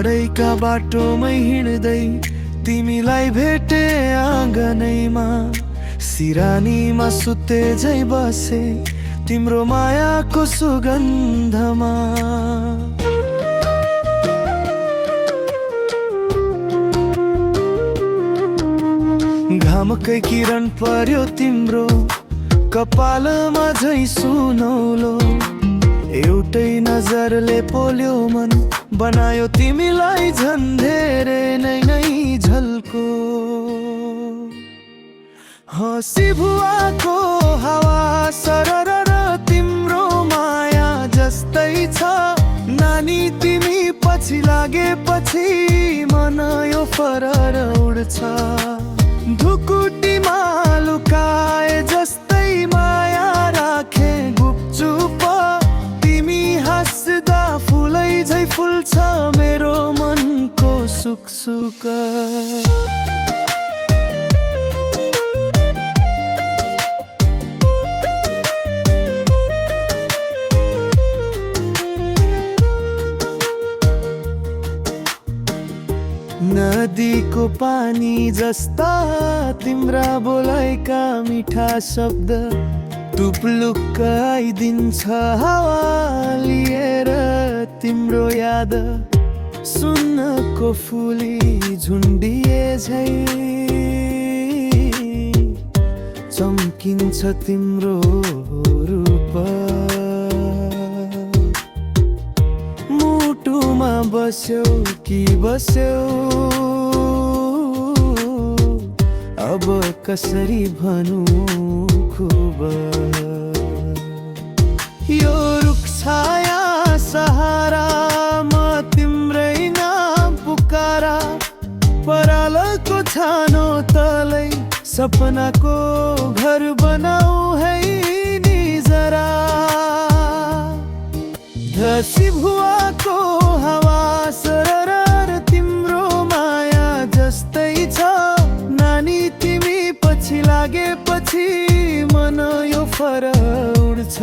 टाढैका बाटोमै हिँड्दै तिमीलाई भेटे आँगनैमा, सिरानीमा सुते झै बसे तिम्रो मायाको सुगन्धमा। घामकै किरण पर्यो तिम्रो कपालमा झै सुनौलो, एउटै नजरले पोल्यो मन, बनायो तिमीलाई झन् धेरै नै झल्को। हँसी भुवाको हावा सरर तिम्रो माया जस्तै छ, नानी तिमी पछि लागेपछि मन यो फरर उड्छ। ढुकुटीमा लुकाए जस्तै माया राखे गुपचुप, तिमी हाँस्दा फुलै झै फुल्छ मेरो मनको सुकसुक। नदीको पानी जस्ता तिम्रा बोलाइका मिठा शब्द, टुप्लुक्क आइदिन्छ हावा लिएर तिम्रो याद। सुनको फुली झुन्डिए झै चम्किन्छ तिम्रो रूप, मुटुमा बस्यौ कि बस्यौ अब कसरी भनौँ खुब। यो रुख छाया सहारा म तिम्रै नाम पुकारा, परालको छानो तलै सपनाको घर बनाऊ है नि जरा। हँसी भुवाको हावा सरर तिम्रो माया जस्तै छ, नानी तिमी पछि लागेपछि मन यो फरर उड्छ।